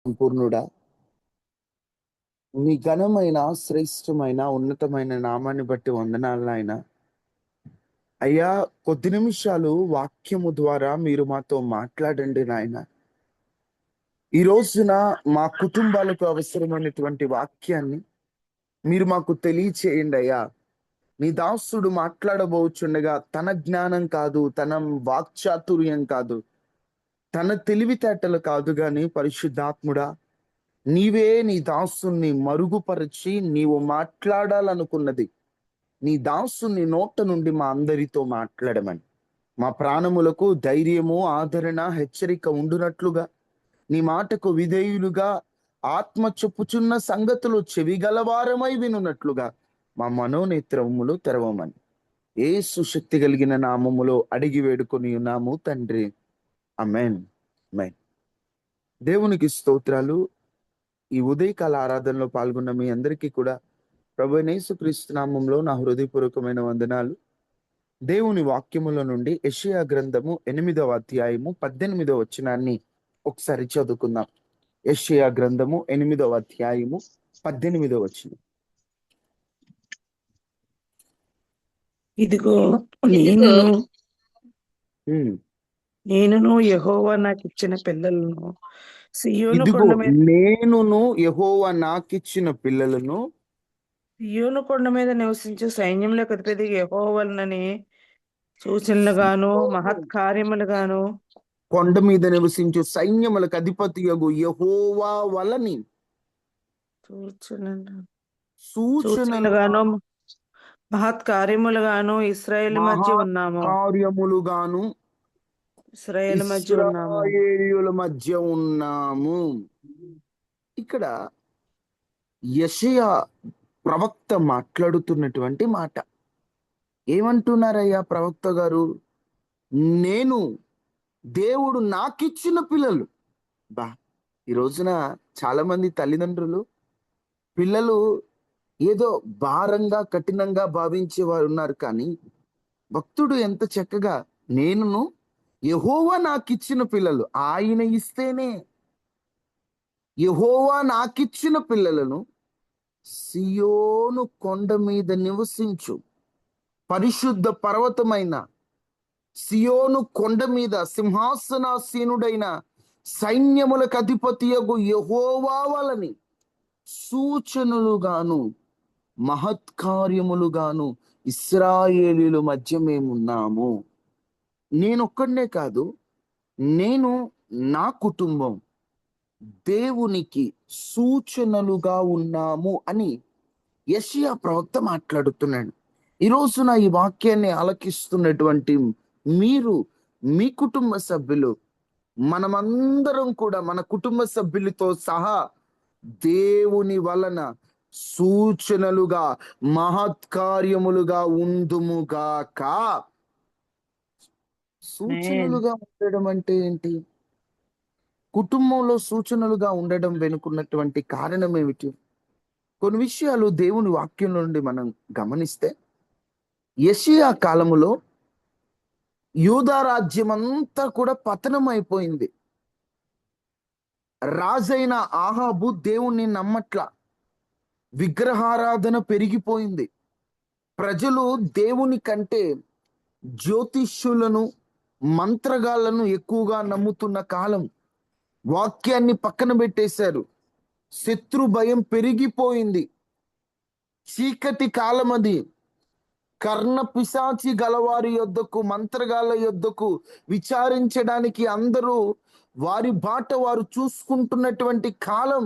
సంపూర్ణుడా, మీ ఘనమైన శ్రేష్టమైన ఉన్నతమైన నామాన్ని బట్టి వందనాలు నాయన. అయ్యా, కొద్ది నిమిషాలు వాక్యము ద్వారా మీరు మాతో మాట్లాడండి నాయన. ఈ రోజున మా కుటుంబాలకు అవసరమైనటువంటి వాక్యాన్ని మీరు మాకు తెలియచేయండి అయ్యా. నీ దాసుడు మాట్లాడబోచుండగా తన జ్ఞానం కాదు, తన వాక్చాతుర్యం కాదు, తన తెలివితేటలు కాదు, గాని పరిశుద్ధాత్ముడా, నీవే నీ దాసుని మరుగుపరిచి నీవు మాట్లాడాలనుకున్నది నీ దాసుని నోట నుండి మా అందరితో మాట్లాడమని, మా ప్రాణములకు ధైర్యము, ఆదరణ, హెచ్చరిక ఉండునట్లుగా, నీ మాటకు విధేయులుగా, ఆత్మ చెప్పుచున్న సంగతులు చెవిగలవారమై వినున్నట్లుగా మా మనోనేత్రములు తెరవమని యేసు శక్తి కలిగిన నామములో అడిగి వేడుకొని ఉన్నాము తండ్రి. ఆమేన్. ఆమేన్. దేవునికి స్తోత్రాలు. ఈ ఉదయకాల ఆరాధనలో పాల్గొన్న మీ అందరికీ కూడా ప్రభువైన యేసుక్రీస్తు నామములో నా హృదయపూర్వకమైన వందనాలు. దేవుని వాక్యముల నుండి యెషయా గ్రంథము 8వ అధ్యాయము 18వ వచనాన్ని ఒకసారి చదువుకుందాం. యెషయా గ్రంథము 8వ అధ్యాయము 18వ వచనం. ఇదిగో ఇదిగో నేనును యెహోవా నాకు ఇచ్చిన పిల్లలను సియోను ఇదిగో కొండ మీద నేనును యెహోవా నాకిచ్చిన పిల్లలను సియోను కొండ మీద నివసించే సైన్యములకు అధిపతి యెహోవానని సూచనలుగాను మహత్కార్యములుగాను కొండ మీద నివసించు సైన్యములకు అధిపతియగు యెహోవా వలని సూచనలుగాను మహత్కార్యములుగాను ఇశ్రాయేలు మధ్య ఉన్నాము. కార్యములుగాను ఇశ్రాయేలు మధ్య ఉన్నాము. ఇశ్రాయేలీయుల మధ్య ఉన్నాము. ఇక్కడ యెషయా ప్రవక్త మాట్లాడుతున్నటువంటి మాట ఏమంటున్నారయ్యా ప్రవక్త గారు? నేను దేవుడు నాకిచ్చిన పిల్లలు. బా, ఈ రోజున చాలా మంది తల్లిదండ్రులు పిల్లలు ఏదో భారంగా కఠినంగా భావించే వారు ఉన్నారు. కానీ భక్తుడు ఎంత చక్కగా నేనును యెహోవా నాకిచ్చిన పిల్లలు, ఆయన ఇస్తేనే. యెహోవా నాకిచ్చిన పిల్లలను సియోను కొండ మీద నివసించు, పరిశుద్ధ పర్వతమైన సియోను కొండ మీద సింహాసనాసీనుడైన సైన్యములకు అధిపతియగు యెహోవా వలని సూచనలుగాను మహత్కార్యములుగాను ఇశ్రాయేలీయుల మధ్య మేమున్నాము. నేనొక్కడనే కాదు, నేను నా కుటుంబం దేవునికి సూచనలుగా ఉన్నాము అని యెషయా ప్రవక్త మాట్లాడుతున్నాడు. ఈ రోజున ఈ వాక్యాన్ని ఆలకిస్తున్నటువంటి మీరు, మీ కుటుంబ సభ్యులు, మనమందరం కూడా మన కుటుంబ సభ్యులతో సహా దేవుని వలన సూచనలుగా మహత్కార్యములుగా ఉందుముగాక. సూచనలుగా ఉండడం అంటే ఏంటి? కుటుంబంలో సూచనలుగా ఉండడం వెనుకున్నటువంటి కారణం ఏమిటి? కొన్ని విషయాలు దేవుని వాక్యం నుండి మనం గమనిస్తే, యెషయా కాలములో యూదా రాజ్యం అంతా కూడా పతనం అయిపోయింది. రాజైన ఆహాబు దేవుణ్ణి నమ్మట్ల, విగ్రహారాధన పెరిగిపోయింది. ప్రజలు దేవుని కంటే జ్యోతిష్యులను, మంత్రగాళ్లను ఎక్కువగా నమ్ముతున్న కాలం. వాక్యాన్ని పక్కన పెట్టేశారు. శత్రు భయం పెరిగిపోయింది. చీకటి కాలం అది. కర్ణ పిశాచి గలవారి యొద్దకు, మంత్రగాళ్ళ యొద్దకు విచారించడానికి అందరూ వారి బాట వారు చూసుకుంటున్నటువంటి కాలం.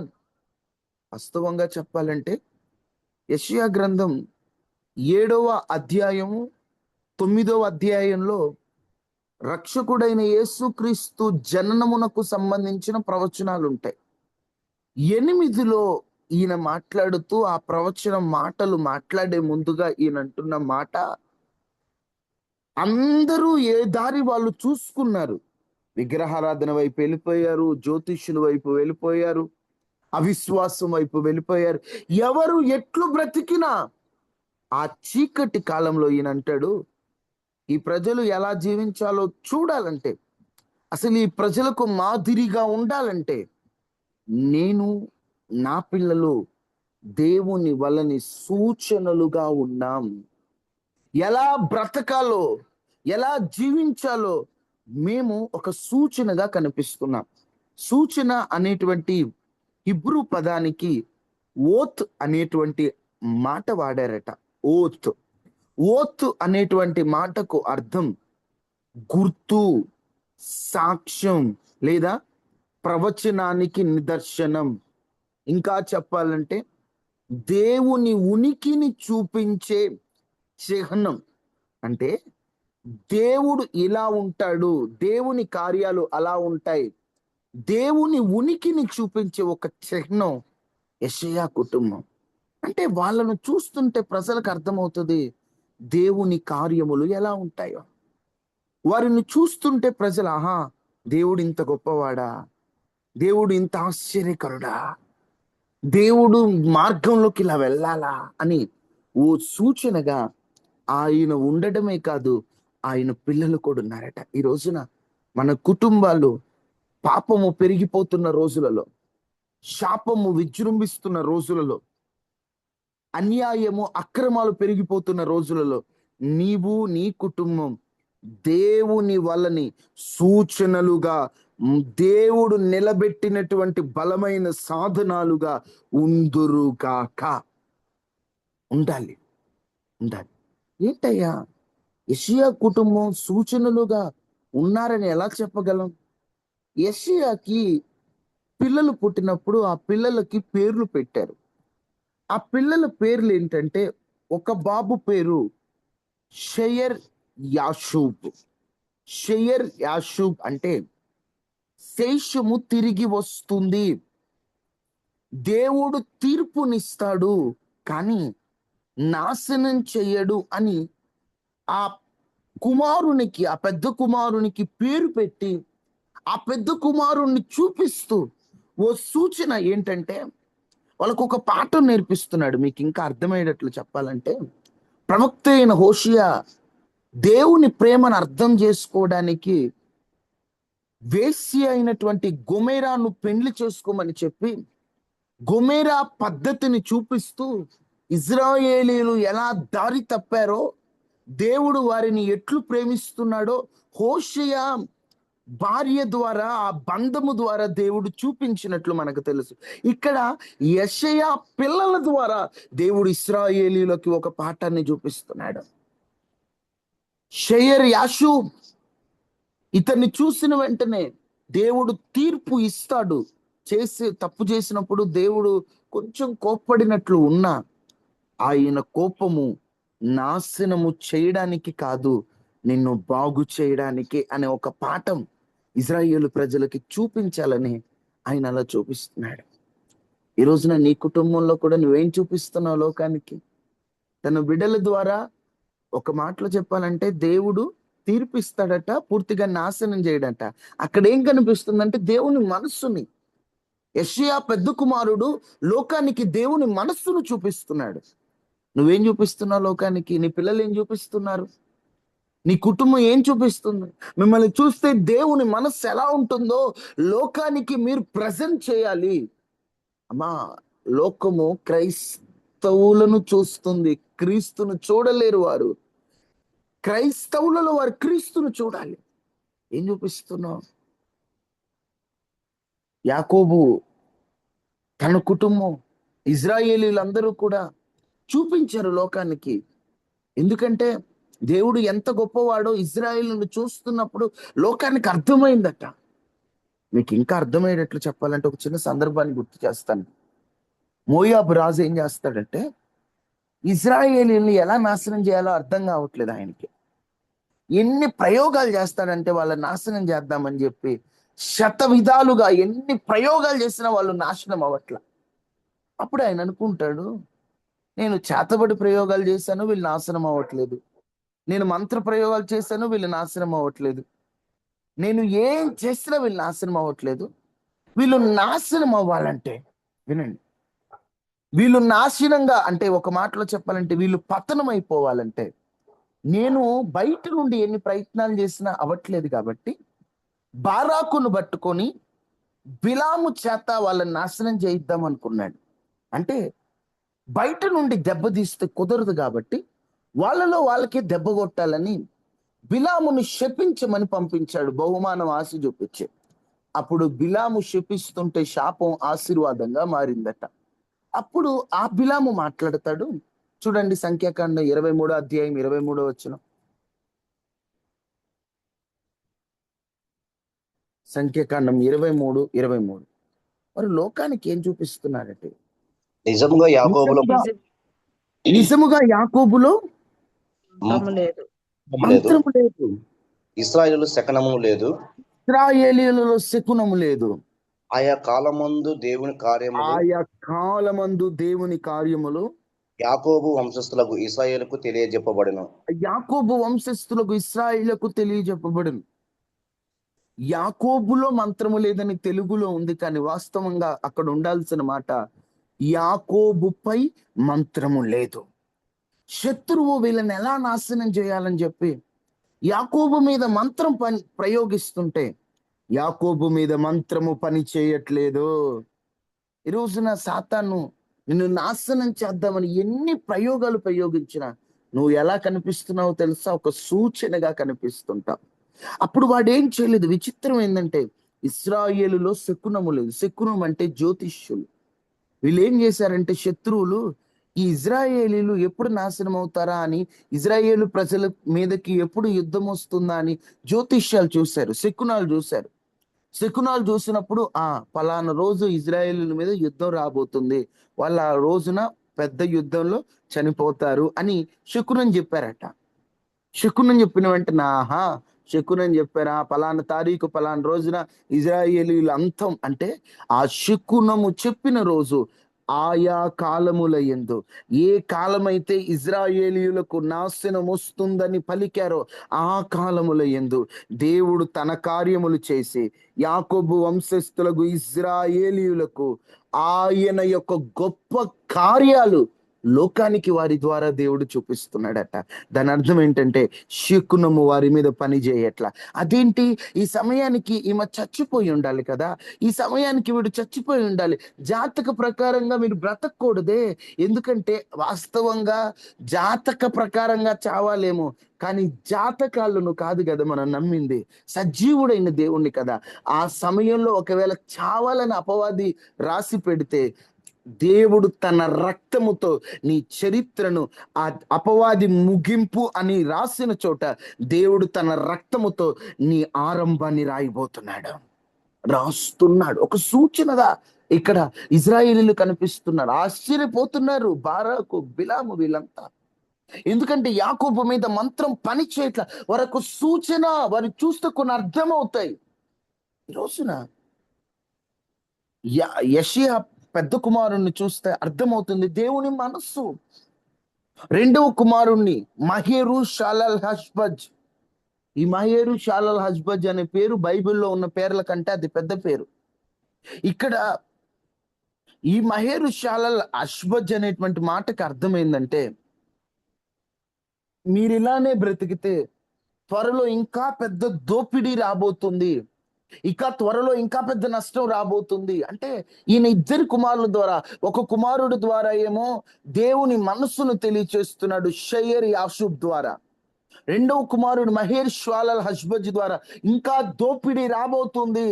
వాస్తవంగా చెప్పాలంటే యెషయా గ్రంథం 7వ అధ్యాయము 9వ అధ్యాయంలో రక్షకుడైన యేసుక్రీస్తు జననమునకు సంబంధించిన ప్రవచనాలు ఉంటాయి. 8లో ఈయన మాట్లాడుతూ ఆ ప్రవచన మాటలు మాట్లాడే ముందుగా ఈయన అంటున్న మాట, అందరూ ఏ దారి వాళ్ళు చూసుకున్నారు. విగ్రహారాధన వైపు వెళ్ళిపోయారు, జ్యోతిష్యుల వైపు వెళ్ళిపోయారు, అవిశ్వాసం వైపు వెళ్ళిపోయారు. ఎవరు ఎట్లు బ్రతికినా ఆ చీకటి కాలంలో ఈయన అంటాడు, ఈ ప్రజలు ఎలా జీవించాలో చూడాలంటే, అసలు ఈ ప్రజలకు మాదిరిగా ఉండాలంటే నేను నా పిల్లలు దేవుని వలని సూచనలుగా ఉన్నాం. ఎలా బ్రతకాలో, ఎలా జీవించాలో మేము ఒక సూచనగా కనిపిస్తున్నాం. సూచన అనేటువంటి హిబ్రూ పదానికి ఓత్ అనేటువంటి మాట వాడారట. ఓత్. ఓత్ అనేటువంటి మాటకు అర్థం గుర్తు, సాక్ష్యం లేదా ప్రవచనానికి నిదర్శనం. ఇంకా చెప్పాలంటే దేవుని ఉనికిని చూపించే చిహ్నం. అంటే దేవుడు ఇలా ఉంటాడు, దేవుని కార్యాలు అలా ఉంటాయి, దేవుని ఉనికిని చూపించే ఒక చిహ్నం యెషయా కుటుంబం. అంటే వాళ్ళను చూస్తుంటే ప్రజలకు అర్థమవుతుంది దేవుని కార్యములు ఎలా ఉంటాయో. వారిని చూస్తుంటే ప్రజలు, ఆహా, దేవుడు ఇంత గొప్పవాడా, దేవుడు ఇంత ఆశ్చర్యకరుడా, దేవుడు మార్గంలోకి ఇలా వెళ్ళాలా అని ఓ సూచనగా ఆయన ఉండడమే కాదు, ఆయన పిల్లలు కూడా ఉన్నారట. ఈ రోజున మన కుటుంబాలు పాపము పెరిగిపోతున్న రోజులలో, శాపము విజృంభిస్తున్న రోజులలో, అన్యాయము అక్రమాలు పెరిగిపోతున్న రోజులలో నీవు నీ కుటుంబం దేవుని వలని సూచనలుగా, దేవుడు నిలబెట్టినటువంటి బలమైన సాధనాలుగా ఉందురుగాక. ఉండాలి, ఉండాలి. ఏంటయ్యా, యెషయా కుటుంబం సూచనలుగా ఉన్నారని ఎలా చెప్పగలం? యెషయాకి పిల్లలు పుట్టినప్పుడు ఆ పిల్లలకి పేర్లు పెట్టారు. ఆ పిల్లల పేర్లు ఏంటంటే, ఒక బాబు పేరు షయర్ యాషూబ్. షయర్ యాషూబ్ అంటే శేషము తిరిగి వస్తుంది, దేవుడు తీర్పునిస్తాడు కానీ నాశనం చెయ్యడు అని ఆ కుమారునికి, ఆ పెద్ద కుమారునికి పేరు పెట్టి ఆ పెద్ద కుమారుణ్ణి చూపిస్తూ ఓ సూచన ఏంటంటే వాళ్ళకు ఒక పాఠం నేర్పిస్తున్నాడు. మీకు ఇంకా అర్థమయ్యేటట్లు చెప్పాలంటే, ప్రవక్త అయిన హోషియా దేవుని ప్రేమను అర్థం చేసుకోవడానికి వేశ్య అయినటువంటి గొమేరాను పెండ్లి చేసుకోమని చెప్పి గొమేరా పద్ధతిని చూపిస్తూ ఇజ్రాయేలీలు ఎలా దారి తప్పారో, దేవుడు వారిని ఎట్లు ప్రేమిస్తున్నాడో హోషేయ భార్య ద్వారా, ఆ బంధము ద్వారా దేవుడు చూపించినట్లు మనకు తెలుసు. ఇక్కడ యెషయా పిల్లల ద్వారా దేవుడు ఇశ్రాయేలీయులకి ఒక పాఠాన్ని చూపిస్తున్నాడు. షయర్ యాషూబ్ ఇతన్ని చూసిన వెంటనే దేవుడు తీర్పు ఇస్తాడు. తప్పు చేసినప్పుడు దేవుడు కొంచెం కోప్పడినట్లు ఉన్నా ఆయన కోపము నాశనము చేయడానికి కాదు, నిన్ను బాగు చేయడానికి అనే ఒక పాఠం ఇజ్రాయేలు ప్రజలకి చూపించాలని ఆయన అలా చూపిస్తున్నాడు. ఈ రోజున నీ కుటుంబంలో కూడా నువ్వేం చూపిస్తున్నావు లోకానికి? తన బిడ్డల ద్వారా ఒక మాటలో చెప్పాలంటే దేవుడు తీర్పిస్తాడట, పూర్తిగా నాశనం చేయడట. అక్కడ ఏం కనిపిస్తుందంటే దేవుని మనస్సుని. యెషయా పెద్ద కుమారుడు లోకానికి దేవుని మనస్సును చూపిస్తున్నాడు. నువ్వేం చూపిస్తున్నావు లోకానికి? నీ పిల్లలు ఏం చూపిస్తున్నారు? నీ కుటుంబం ఏం చూపిస్తుంది? మిమ్మల్ని చూస్తే దేవుని మనస్సు ఎలా ఉంటుందో లోకానికి మీరు ప్రజెంట్ చేయాలి. అమ్మా, లోకము క్రైస్తవులను చూస్తుంది, క్రీస్తును చూడలేరు. వారు క్రైస్తవులలో వారు క్రీస్తును చూడాలి. ఏం చూపిస్తున్నావు? యాకోబు, తన కుటుంబం, ఇజ్రాయేలీలందరూ కూడా చూపించారు లోకానికి. ఎందుకంటే దేవుడు ఎంత గొప్పవాడో ఇజ్రాయేలును చూస్తున్నప్పుడు లోకానికి అర్థమైందట. మీకు ఇంకా అర్థమయ్యేటట్లు చెప్పాలంటే ఒక చిన్న సందర్భాన్ని గుర్తు చేస్తాను. మోయాబు రాజు ఏం చేస్తాడంటే ఇజ్రాయేలీని ఎలా నాశనం చేయాలో అర్థం కావట్లేదు ఆయనకి. ఎన్ని ప్రయోగాలు చేస్తాడంటే వాళ్ళ నాశనం చేద్దామని చెప్పి శత విధాలుగా ఎన్ని ప్రయోగాలు చేసినా వాళ్ళు నాశనం అవ్వట్ల. అప్పుడు ఆయన అనుకుంటాడు, నేను చేతబడి ప్రయోగాలు చేశాను, వీళ్ళు నాశనం అవ్వట్లేదు. నేను మంత్ర ప్రయోగాలు చేశాను, వీళ్ళు నాశనం అవ్వట్లేదు. నేను ఏం చేసినా వీళ్ళు నాశనం అవ్వట్లేదు. వీళ్ళు నాశనం అవ్వాలంటే, వినండి, వీళ్ళు నాశనంగా అంటే ఒక మాటలో చెప్పాలంటే వీళ్ళు పతనం అయిపోవాలంటే నేను బయట నుండి ఎన్ని ప్రయత్నాలు చేసినా అవ్వట్లేదు. కాబట్టి బారాకును పట్టుకొని బిలాము చేత వాళ్ళని నాశనం చేయిద్దాం అనుకున్నాడు. అంటే బయట నుండి దెబ్బతీస్తే కుదరదు కాబట్టి వాళ్ళలో వాళ్ళకే దెబ్బ కొట్టాలని బిలామును శపించమని పంపించాడు, బహుమానం ఆశ చూపించి. అప్పుడు బిలాము శపిస్తుంటే శాపం ఆశీర్వాదంగా మారిందట. అప్పుడు ఆ బిలాము మాట్లాడతాడు. చూడండి, సంఖ్యాకాండం 23వ అధ్యాయం 23వ వచనం. సంఖ్యాకాండం 23:23. మరి లోకానికి ఏం చూపిస్తున్నారంటే, నిజముగా యాకోబులో నిజం- నిజముగా యాకోబులో అంతము లేదు. లేదు, మంత్రము లేదు, ఇశ్రాయేలు శకనము లేదు. ఇశ్రాయేలీయులలో శకునము లేదు. ఆయా కాలమందు దేవుని కార్యములు ఆయా కాలమందు దేవుని కార్యములు యాకోబు వంశస్థులకు ఇశ్రాయేలుకు తెలియజెప్పబడెను. యాకోబు వంశస్థులకు ఇశ్రాయేలుకు తెలియజెప్పబడును. యాకోబులో మంత్రము లేదని తెలుగులో ఉంది, కానీ వాస్తవంగా అక్కడ ఉండాల్సిన మాట యాకోబుపై మంత్రము లేదు. శత్రువు వీళ్ళని ఎలా నాశనం చేయాలని చెప్పి యాకోబు మీద మంత్రం ప్రయోగిస్తుంటే యాకోబు మీద మంత్రము పని చేయట్లేదు. ఈ రోజున సాతాను నిన్ను నాశనం చేద్దామని ఎన్ని ప్రయోగాలు ప్రయోగించినా నువ్వు ఎలా కనిపిస్తున్నావో తెలుసా? ఒక సూచనగా కనిపిస్తుంటావు. అప్పుడు వాడు ఏం చేయలేదు. విచిత్రం ఏంటంటే, ఇశ్రాయేలులో శకునము లేదు. శకునం అంటే జ్యోతిష్యులు. వీళ్ళు ఏం చేశారంటే, శత్రువులు ఈ ఇజ్రాయేలీలు ఎప్పుడు నాశనం అవుతారా అని, ఇజ్రాయేలు ప్రజల మీదకి ఎప్పుడు యుద్ధం వస్తుందా అని జ్యోతిష్యాలు చూశారు, శకునాలు చూశారు. శకునాలు చూసినప్పుడు పలానా రోజు ఇజ్రాయేలీల మీద యుద్ధం రాబోతుంది, వాళ్ళు ఆ రోజున పెద్ద యుద్ధంలో చనిపోతారు అని శకునం చెప్పారట. శకునం చెప్పిన వెంటనే శకునం చెప్పారా, పలానా తారీఖు పలానా రోజున ఇజ్రాయేలీల అంతం అంటే, ఆ శకునము చెప్పిన రోజు ఆయా కాలముల యందు ఏ కాలమైతే ఇజ్రాయేలీయులకు నాశనం వస్తుందని పలికారో ఆ కాలముల యందు దేవుడు తన కార్యములు చేసి యాకోబు వంశస్థులకు ఇజ్రాయేలీయులకు ఆయన యొక్క గొప్ప కార్యాలు లోకానికి వారి ద్వారా దేవుడు చూపిస్తున్నాడట. దాని అర్థం ఏంటంటే, శకునము వారి మీద పని చేయట్లా. అదేంటి, ఈ సమయానికి ఈమె చచ్చిపోయి ఉండాలి కదా, ఈ సమయానికి వీడు చచ్చిపోయి ఉండాలి, జాతక ప్రకారంగా మీరు బ్రతకూడదే. ఎందుకంటే వాస్తవంగా జాతక ప్రకారంగా చావాలేమో, కానీ జాతకాలను కాదు కదా మనం నమ్మింది, సజీవుడైన దేవుణ్ణి కదా. ఆ సమయంలో ఒకవేళ చావాలని అపవాది రాసి పెడితే దేవుడు తన రక్తముతో నీ చరిత్రను, ఆ అపవాది ముగింపు అని రాసిన చోట దేవుడు తన రక్తముతో నీ ఆరంభాన్ని రాస్తున్నాడు. ఒక సూచనగా ఇక్కడ ఇజ్రాయేలీలు కనిపిస్తున్నారు. ఆశ్చర్యపోతున్నారు బారాకు, బిలాము వీళ్ళంతా. ఎందుకంటే యాకోబు మీద మంత్రం పని చేయట్ల. వారికి సూచన, వారు చూస్తే కొన్ని అర్థమవుతాయి. ఈ రోజున యెషయా పెద్ద కుమారుణ్ణి చూస్తే అర్థమవుతుంది దేవుని మనస్సు. రెండవ కుమారుణ్ణి మహేరు షాలల్ హష్బజ్. ఈ మహేరు షాలల్ హష్బజ్ అనే పేరు బైబిల్లో ఉన్న పేర్ల కంటే అది పెద్ద పేరు. ఇక్కడ ఈ మహేరు షాలల్ హష్బజ్ అనేటువంటి మాటకి అర్థం ఏంటంటే, మీరు ఇలానే బ్రతికితే త్వరలో ఇంకా పెద్ద దోపిడీ రాబోతుంది, ఇక త్వరలో ఇంకా పెద్ద నష్టం రాబోతుంది. అంటే ఈయన ఇద్దరు కుమారుల ద్వారా, ఒక కుమారుడు ద్వారా ఏమో దేవుని మనస్సును తెలియచేస్తున్నాడు షయర్ యాషూబ్ ద్వారా, రెండవ కుమారుడు మహేర్ ష్వాలల్ హష్బజ్ ద్వారా ఇంకా దోపిడీ రాబోతుంది,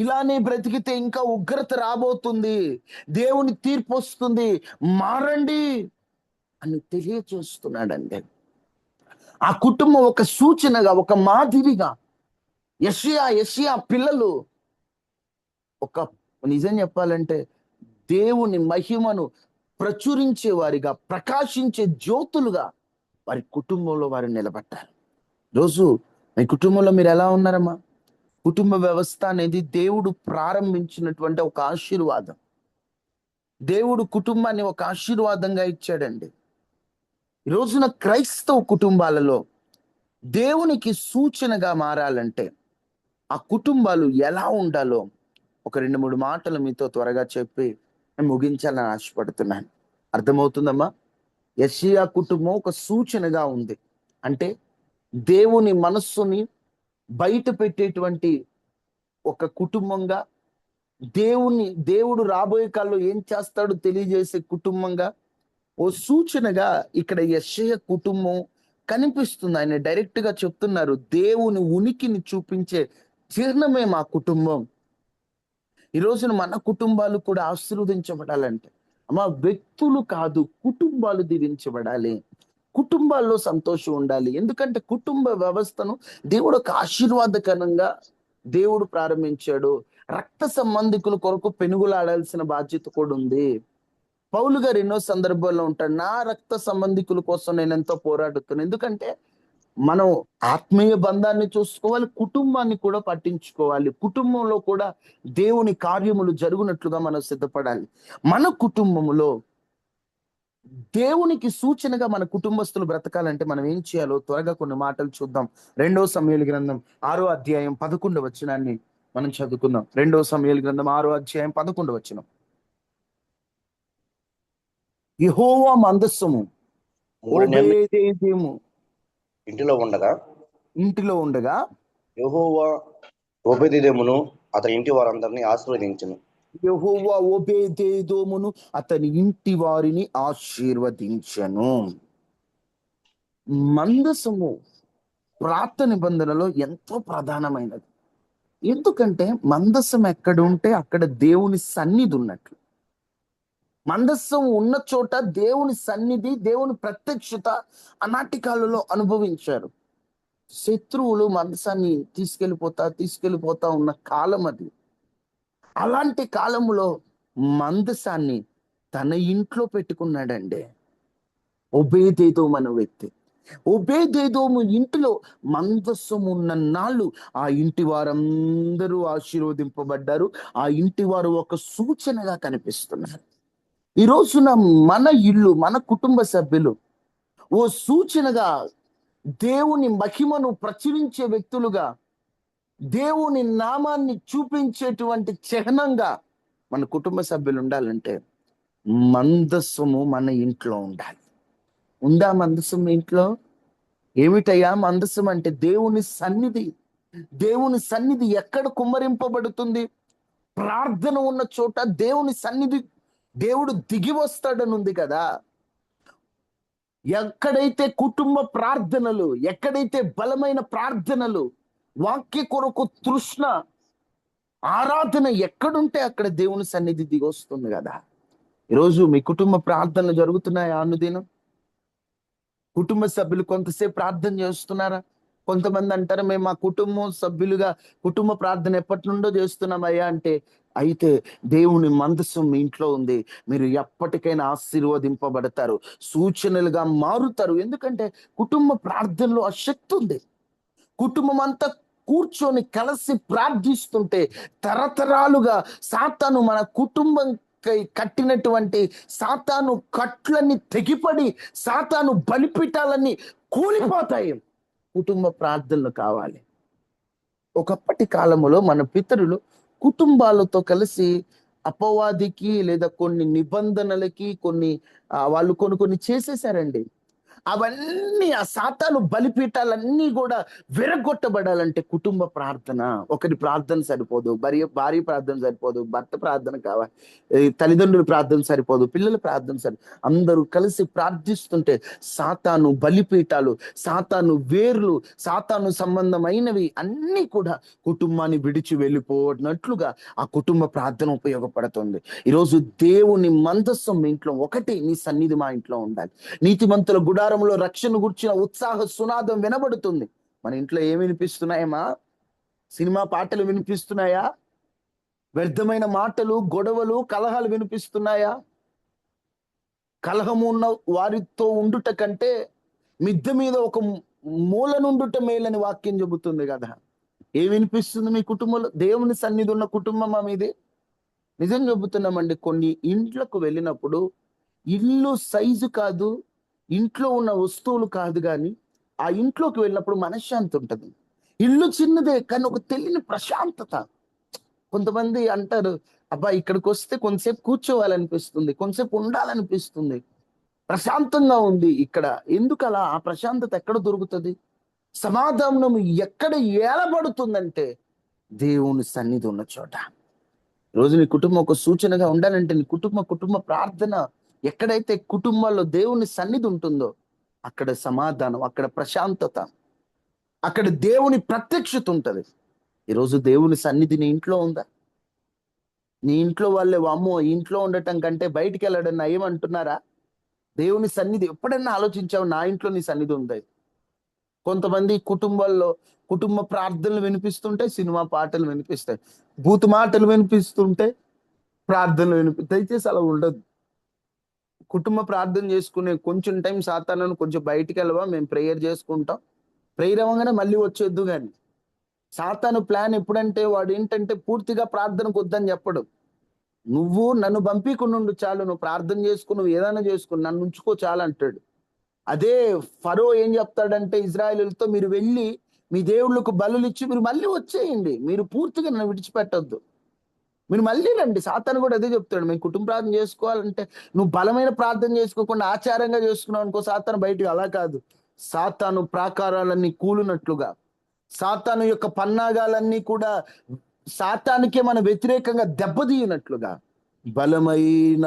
ఇలానే బ్రతికితే ఇంకా ఉగ్రత రాబోతుంది, దేవుని తీర్పు వస్తుంది, మారండి అని తెలియచేస్తున్నాడండి. ఆ కుటుంబం ఒక సూచనగా, ఒక మాదిరిగా, యెషయా పిల్లలు ఒక, నిజం చెప్పాలంటే దేవుని మహిమను ప్రచురించే వారిగా, ప్రకాశించే జ్యోతులుగా వారి కుటుంబంలో వారు నిలబడ్డారు. రోజు మీ కుటుంబంలో మీరు ఎలా ఉన్నారమ్మా? కుటుంబ వ్యవస్థ అనేది దేవుడు ప్రారంభించినటువంటి ఒక ఆశీర్వాదం. దేవుడు కుటుంబాన్ని ఒక ఆశీర్వాదంగా ఇచ్చాడండి. ఈ రోజున క్రైస్తవ కుటుంబాలలో దేవునికి సూచనగా మారాలంటే ఆ కుటుంబాలు ఎలా ఉండాలో ఒక 2-3 మాటలు మీతో త్వరగా చెప్పి ముగించాలని ఆశపడుతున్నాను. అర్థమవుతుందమ్మా? యెషయా కుటుంబం ఒక సూచనగా ఉంది. అంటే దేవుని మనస్సుని బయట పెట్టేటువంటి ఒక కుటుంబంగా, దేవుడు రాబోయే కాలంలో ఏం చేస్తాడో తెలియజేసే కుటుంబంగా, ఓ సూచనగా ఇక్కడ యెషయా కుటుంబం కనిపిస్తుంది. ఆయన డైరెక్ట్ గా చెప్తున్నారు, దేవుని ఉనికిని చూపించే చిహ్నమే మా కుటుంబం. ఈ రోజున మన కుటుంబాలు కూడా ఆశీర్వదించబడాలంటే అమ్మా, వ్యక్తులు కాదు, కుటుంబాలు దీవించబడాలి. కుటుంబాల్లో సంతోషం ఉండాలి. ఎందుకంటే కుటుంబ వ్యవస్థను దేవుడు ఒక ఆశీర్వాదకరంగా దేవుడు ప్రారంభించాడు. రక్త సంబంధికుల కొరకు పెనుగులాడాల్సిన బాధ్యత కూడా ఉంది. పౌలు గారు ఎన్నో సందర్భాల్లో ఉంటాడు, నా రక్త సంబంధికుల కోసం నేను ఎంతో పోరాడుతున్నాను. ఎందుకంటే మనం ఆత్మీయ బంధాన్ని చూసుకోవాలి, కుటుంబాన్ని కూడా పట్టించుకోవాలి. కుటుంబంలో కూడా దేవుని కార్యములు జరుగునట్లుగా మనం సిద్ధపడాలి. మన కుటుంబములో దేవునికి సూచనగా మన కుటుంబస్తులు బ్రతకాలంటే మనం ఏం చేయాలో త్వరగా కొన్ని మాటలు చూద్దాం. 2 సమూయేలు గ్రంథం 6వ అధ్యాయం 11వ వచనాన్ని మనం చదువుకుందాం. 2 సమూయేలు గ్రంథం 6వ అధ్యాయం 11వ వచనం. యెహోవా మందస్సము మూడు నెలలు ఓబేదేదోము ఇంటిలో ఉండగా యెహోవా ఓబేదెదోమును అతని ఇంటి వారందరినీ ఆశీర్వదించును. యెహోవా ఓబేదేదోమును అతని ఇంటి వారిని ఆశీర్వదించెను. మందసము ప్రార్థన నిబంధనలో ఎంతో ప్రధానమైనది. ఎందుకంటే మందసం ఎక్కడ ఉంటే అక్కడ దేవుని సన్నిధి ఉన్నట్లు. మందస్సం ఉన్న చోట దేవుని సన్నిధి, దేవుని ప్రత్యక్షత ఆనాటి కాలంలో అనుభవించారు. శత్రువులు మందసాన్ని తీసుకెళ్ళిపోతా ఉన్న కాలం అది. అలాంటి కాలంలో మందసాన్ని తన ఇంట్లో పెట్టుకున్నాడండి ఓబేదేదోము అనే వ్యక్తి. ఓబేదేదోము ఇంటిలో మందస్సం ఉన్న నాళ్ళు ఆ ఇంటి వారందరూ ఆశీర్వదింపబడ్డారు. ఆ ఇంటి వారు ఒక సూచనగా కనిపిస్తున్నారు. ఈ రోజున మన ఇల్లు, మన కుటుంబ సభ్యులు ఓ సూచనగా, దేవుని మహిమను ప్రచురించే వ్యక్తులుగా, దేవుని నామాన్ని చూపించేటువంటి చిహ్నంగా మన కుటుంబ సభ్యులు ఉండాలంటే మందస్సము మన ఇంట్లో ఉండాలి. ఉందా మందస్సం ఇంట్లో? ఏమిటయ్యా మందస్సం అంటే? దేవుని సన్నిధి. దేవుని సన్నిధి ఎక్కడ కుమ్మరింపబడుతుంది? ప్రార్థన ఉన్న చోట దేవుని సన్నిధి, దేవుడు దిగి వస్తాడని ఉంది కదా. ఎక్కడైతే కుటుంబ ప్రార్థనలు, ఎక్కడైతే బలమైన ప్రార్థనలు, వాక్య కొరకు తృష్ణ, ఆరాధన ఎక్కడుంటే అక్కడ దేవుని సన్నిధి దిగి వస్తుంది కదా. ఈరోజు మీ కుటుంబ ప్రార్థనలు జరుగుతున్నాయా? అనుదినం కుటుంబ సభ్యులు కొంతసేపు ప్రార్థన చేస్తున్నారా? కొంతమంది అంటారు, మేము మా కుటుంబం సభ్యులుగా కుటుంబ ప్రార్థన ఎప్పటి నుండో చేస్తున్నామయ్యా అంటే, అయితే దేవుని మందస్సం మీ ఇంట్లో ఉంది. మీరు ఎప్పటికైనా ఆశీర్వదింపబడతారు, సూచనలుగా మారుతారు. ఎందుకంటే కుటుంబ ప్రార్థనలో ఆ శక్తి ఉంది. కుటుంబం అంతా కూర్చొని కలిసి ప్రార్థిస్తుంటే తరతరాలుగా సాతాను మన కుటుంబం కట్టినటువంటి సాతాను కట్లన్నీ తెగిపడి సాతాను బలిపీఠాలన్నీ కూలిపోతాయి. కుటుంబ ప్రార్థనలు కావాలి. ఒకప్పటి కాలంలో మన పితరులు కుటుంబాలతో కలిసి అపవాదికి లేదా కొన్ని నిబంధనలకి వాళ్ళు కొన్ని చేసేసారండి. అవన్నీ ఆ సాతాను బలిపీఠాలన్నీ కూడా విరగొట్టబడాలంటే కుటుంబ ప్రార్థన. ఒకరి ప్రార్థన సరిపోదు, భార్య ప్రార్థన సరిపోదు, భర్త ప్రార్థన కావాలి, తల్లిదండ్రుల ప్రార్థన సరిపోదు, పిల్లల ప్రార్థన అందరూ కలిసి ప్రార్థిస్తుంటే సాతాను బలిపీఠాలు, సాతాను వేర్లు, సాతాను సంబంధమైనవి అన్నీ కూడా కుటుంబాన్ని విడిచి వెళ్ళిపోనట్లుగా ఆ కుటుంబ ప్రార్థన ఉపయోగపడుతుంది. ఈరోజు దేవుని మందస్సం మీ ఇంట్లో, ఒకటి నీ సన్నిధి మా ఇంట్లో ఉండాలి. నీతిమంతుల గుడారంలో రక్షణ గుర్చిన ఉత్సాహ సునాదం వినబడుతుంది. మన ఇంట్లో ఏమి వినిపిస్తున్నాయమ్మా? సినిమా పాటలు వినిపిస్తున్నాయా? వ్యర్థమైన మాటలు, గొడవలు, కలహాలు వినిపిస్తున్నాయా? కలహము ఉన్న వారితో ఉండుట కంటే మిద్దె మీద ఒక మూల నుండుట మేలని వాక్యం చెబుతుంది కదా. ఏం వినిపిస్తుంది మీ కుటుంబంలో? దేవుని సన్నిధి ఉన్న కుటుంబమా మీది? నిజం చెబుతున్నామండి, కొన్ని ఇంట్లకు వెళ్ళినప్పుడు ఇల్లు సైజు కాదు, ఇంట్లో ఉన్న వస్తువులు కాదు, కానీ ఆ ఇంట్లోకి వెళ్ళినప్పుడు మనశ్శాంతి ఉంటుంది. ఇల్లు చిన్నదే కానీ ఒక తెలియని ప్రశాంతత. కొంతమంది అంటారు, అబ్బా ఇక్కడికి వస్తే కొంతసేపు కూర్చోవాలనిపిస్తుంది, కొంతసేపు ఉండాలనిపిస్తుంది, ప్రశాంతంగా ఉంది ఇక్కడ. ఎందుకు అలా? ఆ ప్రశాంతత ఎక్కడ దొరుకుతుంది? సమాధానం ఎక్కడ ఏలబడుతుందంటే దేవుని సన్నిధి ఉన్న చోట. రోజు నీ కుటుంబం ఒక సూచనగా ఉండాలంటే నీ కుటుంబ ప్రార్థన, ఎక్కడైతే కుటుంబాల్లో దేవుని సన్నిధి ఉంటుందో అక్కడ సమాధానం, అక్కడ ప్రశాంతత, అక్కడ దేవుని ప్రత్యక్షత ఉంటది. ఈరోజు దేవుని సన్నిధి నీ ఇంట్లో ఉందా? నీ ఇంట్లో వాళ్ళే అమ్మో ఇంట్లో ఉండటం కంటే బయటికి వెళ్ళడం ఏమంటున్నారా? దేవుని సన్నిధి ఎప్పుడైనా ఆలోచించావు? నా ఇంట్లో నీ సన్నిధి ఉంది. కొంతమంది కుటుంబాల్లో కుటుంబ ప్రార్థనలు వినిపిస్తుంటే సినిమా పాటలు వినిపిస్తాయి, బూతు మాటలు వినిపిస్తుంటే ప్రార్థనలు దయచేసి అలా ఉండదు. కుటుంబ ప్రార్థన చేసుకునే కొంచెం టైం సాతాను కొంచెం బయటికి వెళ్ళవా, మేము ప్రేయర్ చేసుకుంటాం, ప్రేయర్ అవ్వగానే మళ్ళీ వచ్చేద్దు. కానీ సాతాను ప్లాన్ ఎప్పుడంటే వాడు ఏంటంటే పూర్తిగా ప్రార్థనకు వద్దని చెప్పడు. నువ్వు నన్ను పంపికునుండు చాలు, నువ్వు ప్రార్థన చేసుకుని నువ్వు ఏదైనా చేసుకుని నన్ను ఉంచుకో చాలు అంటాడు. అదే ఫరో ఏం చెప్తాడంటే ఇజ్రాయేలులతో, మీరు వెళ్ళి మీ దేవుళ్ళకు బలులు ఇచ్చి మీరు మళ్ళీ వచ్చేయండి, మీరు పూర్తిగా నన్ను విడిచిపెట్టొద్దు, మీరు మళ్ళీ రండి. సాతాను కూడా అదే చెప్తాడు. మేము కుటుంబ ప్రార్థన చేసుకోవాలంటే నువ్వు బలమైన ప్రార్థన చేసుకోకుండా ఆచారంగా చేసుకున్నావు అనుకో సాతాను బయటికి. అలా కాదు, సాతాను ప్రాకారాలన్నీ కూలినట్లుగా, సాతాను యొక్క పన్నాగాలన్నీ కూడా సాతానికే మన వ్యతిరేకంగా దెబ్బతీయనట్లుగా, బలమైన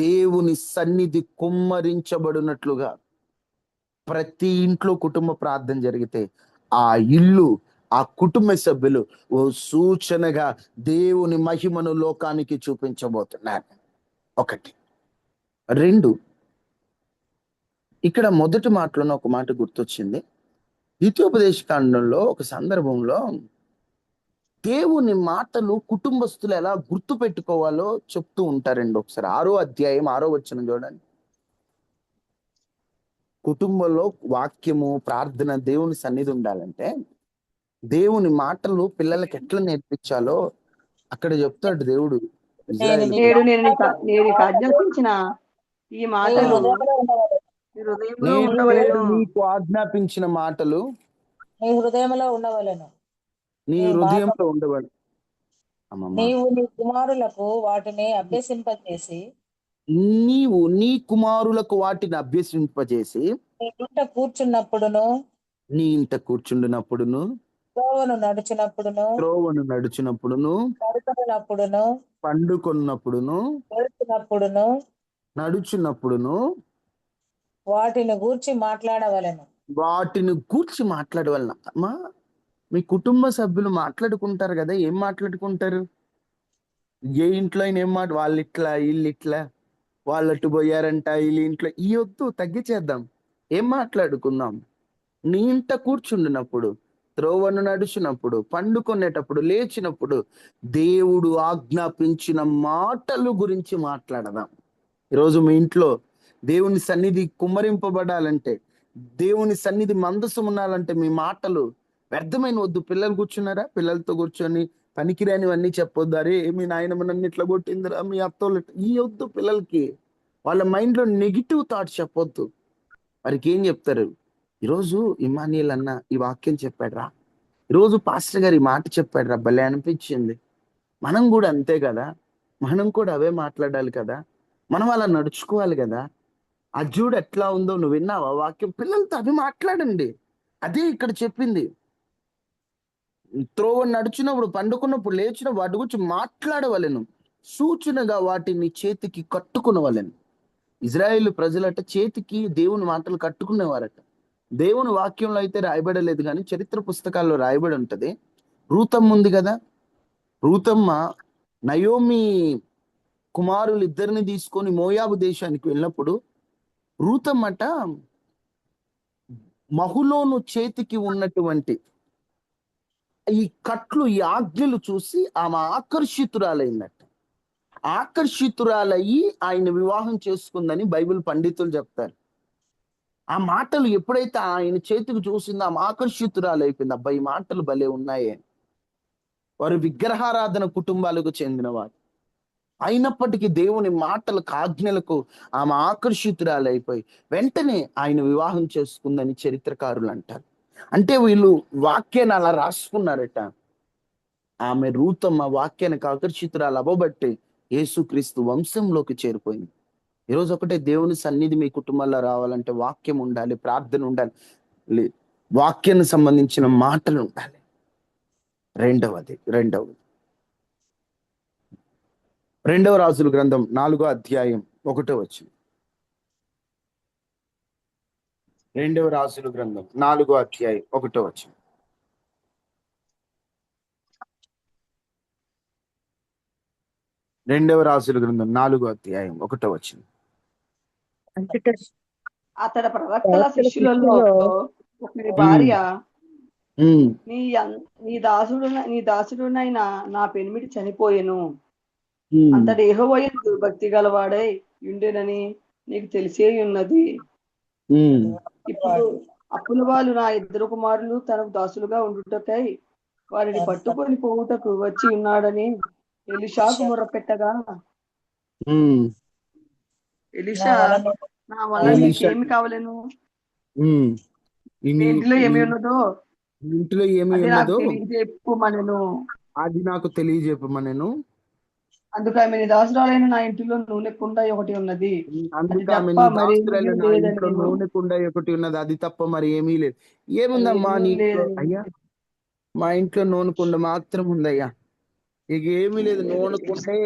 దేవుని సన్నిధి కుమ్మరించబడినట్లుగా ప్రతి ఇంట్లో కుటుంబ ప్రార్థన జరిగితే ఆ ఇల్లు, ఆ కుటుంబ సభ్యులు ఓ సూచనగా దేవుని మహిమను లోకానికి చూపించబోతున్నారు. ఒకటి. రెండు, ఇక్కడ మొదటి మాటలోనే ఒక మాట గుర్తొచ్చింది. ద్వితీయోపదేశ కాండంలో ఒక సందర్భంలో దేవుని మాటలు కుటుంబస్తులు ఎలా గుర్తు పెట్టుకోవాలో చెప్తూ ఉంటారండి. ఒకసారి 6వ అధ్యాయం 6వ వచనం చూడండి. కుటుంబంలో వాక్యము, ప్రార్థన, దేవుని సన్నిధి ఉండాలంటే దేవుని మాటలు పిల్లలకి ఎట్లా నేర్పించాలో అక్కడ చెప్తాడు దేవుడు. నేడు నేను నీకు ఆజ్ఞాపించిన ఈ మాటలు నీ హృదయంలో ఉండవలెను. నీకు ఆజ్ఞాపించిన మాటలు నీ హృదయంలో ఉండవలెను. నీ హృదయంలో ఉండవలెను. నీవు నీ కుమారులకు వాటిని అభ్యసింపజేసి నీవు నీ కుమారులకు వాటిని అభ్యసింపజేసి నీ ఇంట కూర్చున్నప్పుడును, నీ ఇంట కూర్చుండినప్పుడును, త్రోవను నడుచునప్పుడును, పడుకున్నప్పుడును, పండుకొన్నప్పుడును, నడుచున్నప్పుడును వాటిని గూర్చి మాట్లాడవలెను. వాటిని గూర్చి మాట్లాడవలన. అమ్మా, మీ కుటుంబ సభ్యులు మాట్లాడుకుంటారు కదా, ఏం మాట్లాడుకుంటారు? ఏ ఇంట్లో అయినా ఏం మాట, వాళ్ళు ఇట్లా వీళ్ళు ఇట్లా, వాళ్ళు అటు పోయారంట వీళ్ళు ఇంట్లో, ఈ వద్దు, తగ్గిచేద్దాం. ఏం మాట్లాడుకుందాం? నీ ఇంట కూర్చుండినప్పుడు, త్రోవను నడిచినప్పుడు, పండుకునేటప్పుడు, లేచినప్పుడు దేవుడు ఆజ్ఞాపించిన మాటలు గురించి మాట్లాడదాం. ఈరోజు మీ ఇంట్లో దేవుని సన్నిధి కుమ్మరింపబడాలంటే, దేవుని సన్నిధి మందసం ఉండాలంటే మీ మాటలు వ్యర్థమైన వద్దు. పిల్లలు కూర్చున్నారా, పిల్లలతో కూర్చొని పనికిరానివన్నీ చెప్పొద్దు. అరే మీ నాయనమ్మ నన్ను ఇట్లా కొట్టిందిరా, మీ అత్తోళ్ళు ఈ వద్దు. పిల్లలకి వాళ్ళ మైండ్లో నెగిటివ్ థాట్స్ చెప్పొద్దు. వారికి ఏం చెప్తారు? ఈరోజు ఇమానియల్ అన్న ఈ వాక్యం చెప్పాడురా, ఈరోజు పాస్టర్ గారు ఈ మాట చెప్పాడురా, భలే అనిపించింది. మనం కూడా అంతే కదా, మనం కూడా అవే మాట్లాడాలి కదా, మనం అలా నడుచుకోవాలి కదా. అజ్జుడు ఎట్లా ఉందో నువ్వు విన్నావా వాక్యం? పిల్లలతో అవి మాట్లాడండి. అదే ఇక్కడ చెప్పింది. త్రోవ నడిచినప్పుడు, పండుకున్నప్పుడు, లేచిన వాటి గురించి మాట్లాడవలెను, సూచనగా వాటిని చేతికి కట్టుకునవలెను. ఇజ్రాయేల్ ప్రజలట చేతికి దేవుని మాటలు కట్టుకునేవారట. దేవుని వాక్యంలో అయితే రాయబడలేదు, కానీ చరిత్ర పుస్తకాల్లో రాయబడి ఉంటది. రూతమ్మ ఉంది కదా, రూతమ్మ నయోమి కుమారులు ఇద్దరిని తీసుకొని మోయాబు దేశానికి వెళ్ళినప్పుడు రూతమ్మట మహులోను చేతికి ఉన్నటువంటి ఈ కట్లు, ఈ ఆజ్ఞలు చూసి ఆమె ఆకర్షితురాలైందట. ఆకర్షితురాలయ్యి ఆయన వివాహం చేసుకుందని బైబిల్ పండితులు చెప్తారు. ఆ మాటలు ఎప్పుడైతే ఆయన చేతికి చూసిందో ఆమె ఆకర్షితురాలైపోయింది. అబ్బాయి ఈ మాటలు భలే ఉన్నాయే. వారు విగ్రహారాధన కుటుంబాలకు చెందినవారు అయినప్పటికీ దేవుని మాటలకు, ఆజ్ఞలకు ఆమె ఆకర్షితురాలైపోయి వెంటనే ఆయన వివాహం చేసుకుందని చరిత్రకారులు అంటారు. అంటే వీళ్ళు వాక్యాన్ని అలా రాసుకున్నారట. ఆమె రూతమ్మ వాక్యానికి ఆకర్షితురాలు అవ్వబట్టి యేసుక్రీస్తు వంశంలోకి చేరిపోయింది. ఈరోజు ఒకటే, దేవుని సన్నిధి మీ కుటుంబాల్లో రావాలంటే వాక్యం ఉండాలి, ప్రార్థన ఉండాలి, వాక్యానికి సంబంధించిన మాటలు ఉండాలి. రెండవది రెండవ రాజుల గ్రంథం 4వ అధ్యాయం 1వ వచనం. రెండవ రాజుల గ్రంథం 4వ అధ్యాయం 1వ వచనం. రెండవ రాజుల గ్రంథం 4వ అధ్యాయం 1వ వచనం. అతడి ప్రవక్తల శిష్యులలో ఒకరి భార్య నీ దాసుడునైన నా పెనిమిటి చనిపోయెను, అంతటి యెహోవా యందు భక్తి గలవాడై ఉండెనని నీకు తెలిసే ఉన్నది. ఇప్పుడు అప్పుల వాళ్ళు నా 2 కుమారులు తనకు దాసులుగా ఉండుటకై వారిని పట్టుకొని పోవుటకు వచ్చి ఉన్నాడని ఎలీషాకు మొర్రపెట్టగా, ఎలీషా నా వల్ల నీకేమి కావలేను, ఇంటిలో ఏమి ఉన్నదో ఇంటిలో ఏమి అది ఉన్నదో నాకు తెలియజెప్పుమనెను. అది నాకు తెలియజెప్పమనెను. అందుకు ఆమె నీ దాసురాలైన నా ఇంటిలో నూనె కుండ ఒకటి ఉన్నది, అందుకు ఆమె తప్ప నీ మరి దాసురాలైన నా లేదని ఇంట్లో నేను నూనె కుండ ఒకటి ఉన్నది, అది తప్ప మరి ఏమీ లేదు. ఏముందమ్మా నీ ఇంట్లో? లేదని అయ్యా మా ఇంట్లో నూనె కుండ మాత్రం ఉందయ్యా, ఇక ఏమీ లేదు. నూనె కుండే,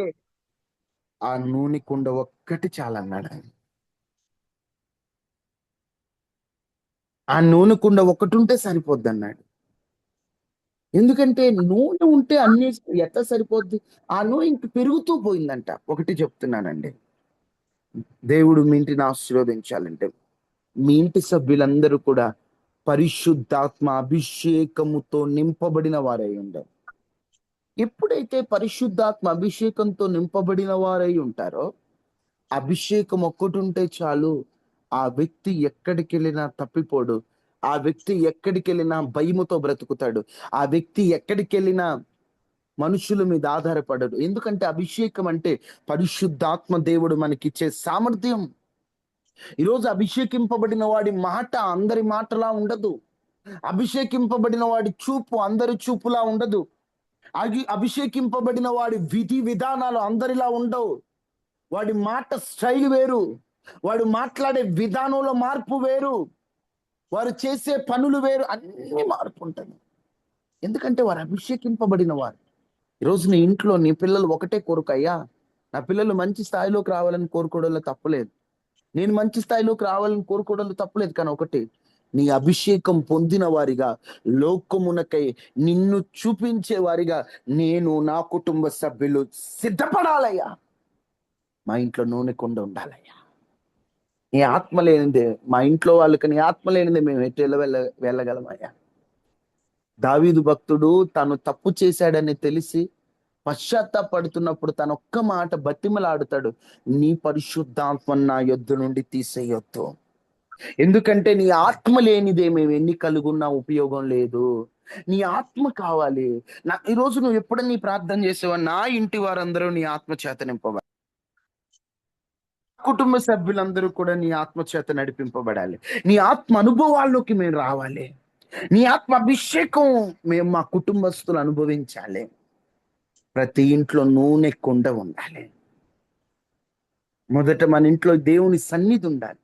ఆ నూనె కుండ ఒక్కటి చాలన్నాడు ఆయన. ఆ నూనె కుండ ఒకటి ఉంటే సరిపోద్ది అన్నాడు. ఎందుకంటే నూనె ఉంటే అన్ని ఎట్లా సరిపోద్ది? ఆ నూనె ఇంక పెరుగుతూ పోయిందంట. ఒకటి చెప్తున్నానండి, దేవుడు మీ ఇంటిని ఆశీర్వదించాలంటే మీ ఇంటి సభ్యులందరూ కూడా పరిశుద్ధాత్మ అభిషేకముతో నింపబడిన వారై ఉండాలి. ఎప్పుడైతే పరిశుద్ధాత్మ అభిషేకంతో నింపబడిన వారై ఉంటారో, అభిషేకం ఒక్కటి ఉంటే చాలు, ఆ వ్యక్తి ఎక్కడికి వెళ్ళినా తప్పిపోడు. ఆ వ్యక్తి ఎక్కడికి వెళ్ళినా భయముతో బ్రతుకుతాడు. ఆ వ్యక్తి ఎక్కడికి వెళ్ళినా మనుషుల మీద ఆధారపడడు. ఎందుకంటే అభిషేకం అంటే పరిశుద్ధాత్మ దేవుడు మనకిచ్చే సామర్థ్యం. ఈరోజు అభిషేకింపబడిన వాడి మాట అందరి మాటలా ఉండదు. అభిషేకింపబడిన వాడి చూపు అందరి చూపులా ఉండదు. అభిషేకింపబడిన వాడి విధి విధానాలు అందరిలా ఉండవు. వాడి మాట స్టైల్ వేరు, వాడు మాట్లాడే విధానంలో మార్పు వేరు, వారు చేసే పనులు వేరు, అన్ని మార్పు ఉంటుంది. ఎందుకంటే వారు అభిషేకింపబడిన వారు. ఈరోజు నీ ఇంట్లో నీ పిల్లలు ఒకటే కోరిక, అయ్యా నా పిల్లలు మంచి స్థాయిలోకి రావాలని కోరుకోవడంలో తప్పులేదు, నేను మంచి స్థాయిలోకి రావాలని కోరుకోవడంలో తప్పులేదు. కానీ ఒకటి, నీ అభిషేకం పొందిన వారిగా లోకమునకై నిన్ను చూపించే వారిగా నేను నా కుటుంబ సభ్యులు సిద్ధపడాలయ్యా. మా ఇంట్లో నూనె కుండ ఉండాలయ్యా. నీ ఆత్మ లేనిదే, మా ఇంట్లో వాళ్ళకి నీ ఆత్మ లేనిదే మేము ఎటు వెళ్ళగలమయ్యా. దావీదు భక్తుడు తను తప్పు చేశాడని తెలిసి పశ్చాత్తాపడుతున్నప్పుడు తన ఒక్క మాట బతిమలాడుతాడు, నీ పరిశుద్ధాత్మ నా యొద్ద నుండి తీసేయొద్దు. ఎందుకంటే నీ ఆత్మ లేనిదే మేము ఎన్ని కలుగున్నా ఉపయోగం లేదు. నీ ఆత్మ కావాలి. ఈరోజు నువ్వు ఎప్పుడన్నా ప్రార్థన చేసావా, నా ఇంటి వారందరూ నీ ఆత్మ చేత నింపబడాలి, కుటుంబ సభ్యులందరూ కూడా నీ ఆత్మ చేత నడిపింపబడాలి, నీ ఆత్మ అనుభవాల్లోకి మేము రావాలి, నీ ఆత్మ అభిషేకం మేము మా కుటుంబస్తులు అనుభవించాలి. ప్రతి ఇంట్లో నూనె కుండ ఉండాలి. మొదట మన ఇంట్లో దేవుని సన్నిధి ఉండాలి.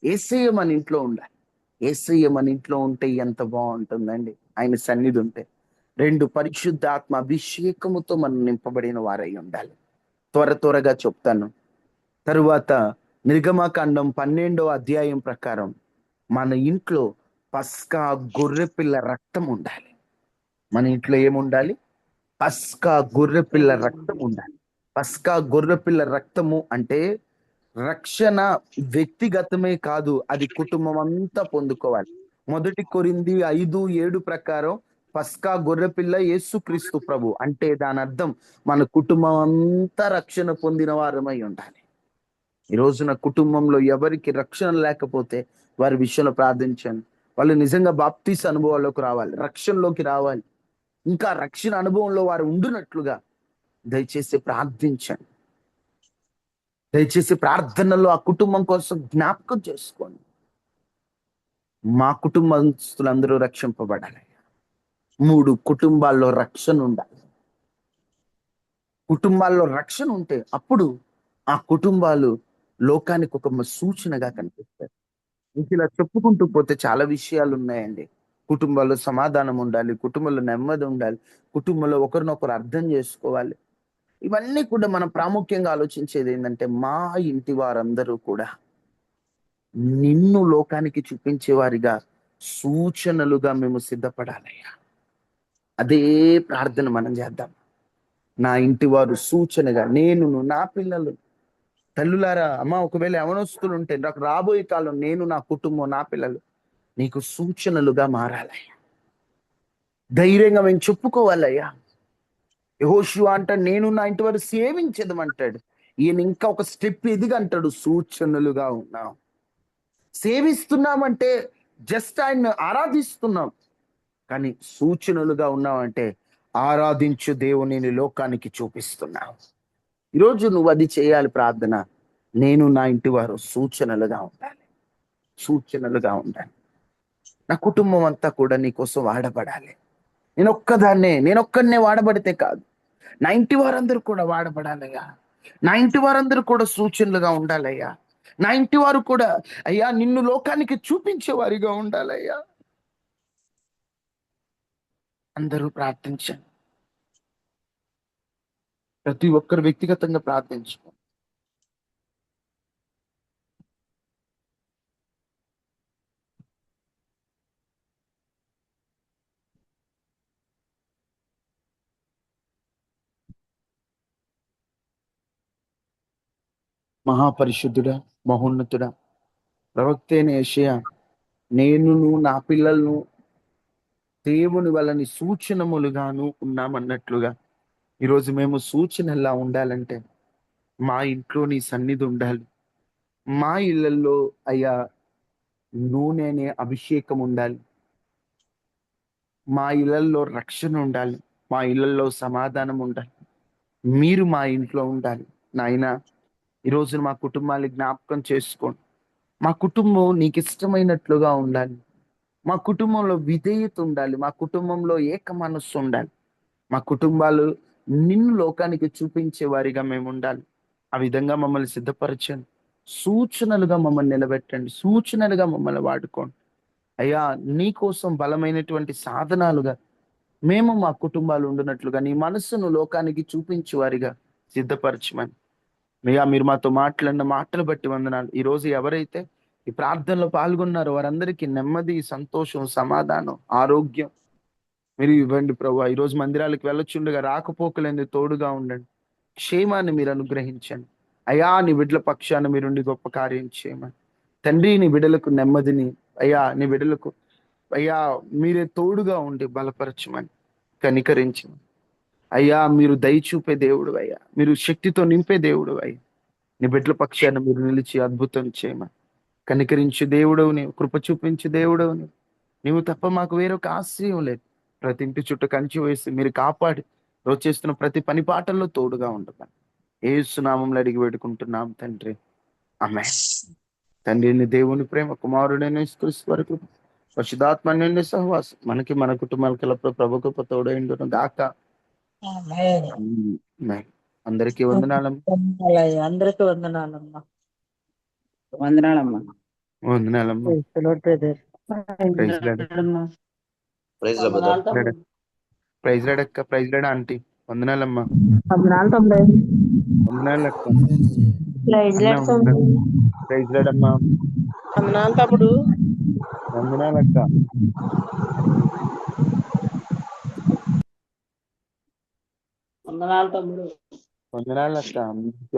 యేసయ్య మన ఇంట్లో ఉండాలి. యేసయ్య మన ఇంట్లో ఉంటే ఎంత బాగుంటుందండి, ఆయన సన్నిధి ఉంటే. 2, పరిశుద్ధాత్మ అభిషేకముతో మనం నింపబడిన వారై ఉండాలి. త్వరగా చెప్తాను. తరువాత నిర్గమకాండం 12వ అధ్యాయం ప్రకారం మన ఇంట్లో పస్కా గొర్రెపిల్ల రక్తం ఉండాలి. మన ఇంట్లో ఏముండాలి? పస్కా గొర్రెపిల్ల రక్తం ఉండాలి. పస్కా గొర్రెపిల్ల రక్తము అంటే రక్షణ వ్యక్తిగతమే కాదు, అది కుటుంబం అంతా పొందుకోవాలి. 1 కొరింథీ 5:7 ప్రకారం పస్కా గొర్రెపిల్ల యేసుక్రీస్తు ప్రభు అంటే దాని అర్థం మన కుటుంబం అంతా రక్షణ పొందిన వారమై ఉండాలి. ఈ రోజున కుటుంబంలో ఎవరికి రక్షణ లేకపోతే వారి విషయంలో ప్రార్థించండి. వాళ్ళు నిజంగా బాప్తీసు అనుభవాల్లోకి రావాలి, రక్షణలోకి రావాలి, ఇంకా రక్షణ అనుభవంలో వారు ఉండునట్లుగా దయచేసి ప్రార్థించండి. దయచేసి ప్రార్థనలో ఆ కుటుంబం కోసం జ్ఞాపకం చేసుకోండి. మా కుటుంబస్తులందరూ రక్షింపబడాలి. 3, కుటుంబాల్లో రక్షణ ఉండాలి. కుటుంబాల్లో రక్షణ ఉంటే అప్పుడు ఆ కుటుంబాలు లోకానికి ఒక సూచనగా కనిపిస్తాయి. ఇంక ఇలా చెప్పుకుంటూ పోతే చాలా విషయాలు ఉన్నాయండి. కుటుంబాల్లో సమాధానం ఉండాలి, కుటుంబంలో నెమ్మది ఉండాలి, కుటుంబంలో ఒకరినొకరు అర్థం చేసుకోవాలి. ఇవన్నీ కూడా మనం ప్రాముఖ్యంగా ఆలోచించేది ఏంటంటే, మా ఇంటి వారందరూ కూడా నిన్ను లోకానికి చూపించే వారిగా, సూచనలుగా మేము సిద్ధపడాలయ్యా. అదే ప్రార్థన మనం చేద్దాం. నా ఇంటి వారు సూచనగా, నేనును నా పిల్లలు, తల్లులారా అమ్మ, ఒకవేళ యవనస్తులు ఉంటే నాకు రాబోయే కాలం నేను, నా కుటుంబం, నా పిల్లలు నీకు సూచనలుగా మారాలయ్యా. ధైర్యంగా మేము చెప్పుకోవాలయ్యా. యెహోషువ అంటాడు, నేను నా ఇంటి వారు సేవించదమంటాడు. ఈయన ఇంకా ఒక స్టెప్ ఎదిగంటాడు, సూచనలుగా ఉన్నాం. సేవిస్తున్నామంటే జస్ట్ ఆయన ఆరాధిస్తున్నాం, కానీ సూచనలుగా ఉన్నామంటే ఆరాధించు దేవునిని లోకానికి చూపిస్తున్నావు. ఈరోజు నువ్వు అది చేయాలి ప్రార్థన. నేను నా ఇంటి వారు సూచనలుగా ఉండాలి, సూచనలుగా ఉండాలి. నా కుటుంబం అంతా కూడా నీ కోసం వాడబడాలి. నేనొక్కడనే వాడబడితే కాదు, నా ఇంటి వారందరూ కూడా వాడబడాలయ్యా. నా ఇంటి వారందరూ కూడా సూచనలుగా ఉండాలయ్యా. నా ఇంటి వారు కూడా అయ్యా నిన్ను లోకానికి చూపించే వారిగా ఉండాలయ్యా. అందరూ ప్రార్థించండి. ప్రతి ఒక్కరు వ్యక్తిగతంగా ప్రార్థించుకో. మహాపరిశుద్ధుడా, మహోన్నతుడా, ప్రవక్త అయిన యెషయా, నేనును నా పిల్లలను దేవుని వలని సూచనములుగాను ఉన్నామన్నట్లుగా ఈరోజు మేము సూచనలా ఉండాలంటే మా ఇంట్లో నీ సన్నిధి ఉండాలి. మా ఇళ్లలో అయ్యా నూనె అనే అభిషేకం ఉండాలి. మా ఇళ్లలో రక్షణ ఉండాలి. మా ఇళ్లలో సమాధానం ఉండాలి. మీరు మా ఇంట్లో ఉండాలి. నాయనా, ఈరోజు మా కుటుంబాన్ని జ్ఞాపకం చేసుకోండి. మా కుటుంబం నీకు ఇష్టమైనట్లుగా ఉండాలి. మా కుటుంబంలో విధేయత ఉండాలి. మా కుటుంబంలో ఏక మనస్సు ఉండాలి. మా కుటుంబాలు నిన్ను లోకానికి చూపించే వారిగా మేము ఉండాలి. ఆ విధంగా మమ్మల్ని సిద్ధపరచండి. సూచనలుగా మమ్మల్ని నిలబెట్టండి. సూచనలుగా మమ్మల్ని వాడుకోండి అయ్యా. నీ కోసం బలమైనటువంటి సాధనాలుగా మేము మా కుటుంబాలు ఉండునట్లుగా నీ మనస్సును లోకానికి చూపించే వారిగా సిద్ధపరచమని అయ్యా, మీరు మాతో మాట్లాడిన మాటలు బట్టి వందనాలు. ఈరోజు ఎవరైతే ఈ ప్రార్థనలో పాల్గొన్నారో వారందరికీ నెమ్మది, సంతోషం, సమాధానం, ఆరోగ్యం మీరు ఇవ్వండి ప్రభు. ఈరోజు మందిరాలకు వెళ్ళొచ్చుండగా రాకపోకలేంది తోడుగా ఉండండి. క్షేమాన్ని మీరు అనుగ్రహించండి అయ్యా. నీ బిడ్డల పక్షాన మీరుండి గొప్ప కార్యం చేయమని తండ్రి. నీ బిడ్డలకు నెమ్మదిని అయ్యా, నీ బిడ్డలకు అయ్యా మీరే తోడుగా ఉండి బలపరచమని, కనికరించమని అయ్యా. మీరు దయ చూపే దేవుడు అయ్యా, మీరు శక్తితో నింపే దేవుడు అయ్యా. నీ బిడ్డల పక్షాన మీరు నిలిచి అద్భుతం చేయమని, కనికరించు దేవుడవు నీవు, కృప చూపించు దేవుడవు నీవు. నీవు తప్ప మాకు వేరొక ఆశ్రయం లేదు. ప్రతి ఇంటి చుట్టూ కంచి వేసి మీరు కాపాడి రోజు చేస్తున్న ప్రతి పని పాటల్లో తోడుగా ఉండమని యేసు నామములో అడిగి వేడుకుంటున్నాం తండ్రి, ఆమేన్. తండ్రిని దేవుని ప్రేమ, కుమారుడైన యేసుక్రీస్తు వరకు పరిశుద్ధాత్మ సహవాసం మనకి మన కుటుంబాలకి ఎల్లప్పుడూ ప్రభు కృప తోడైండును గాక. ఆమేన్. ఆమేన్. అందరికీ వందనాలమ్మ. వందనాలయ్యా. అందరికీ వందనాలమ్మా. వందనాలమ్మా. వందనాలమ్మ. Praise the Lord, brother. Praise lord. Praise lord brother. వందనాలు తమ్ముడు. ప్రైజ్ లార్డ్ అక్క. Praise lord aunty. వందనాలమ్మ. వందనాలు తమ్ముడు. వందనాలు అక్క. ప్రైజ్ అన్న లార్డ్ వందనాలు. తమ్ముడు. ప్రైజ్ లార్డ్ అమ్మ. వందనాలు తమ్ముడు. వందనాలు అక్క. వందనాలు తమ్ముడు. వందనాలు అక్క.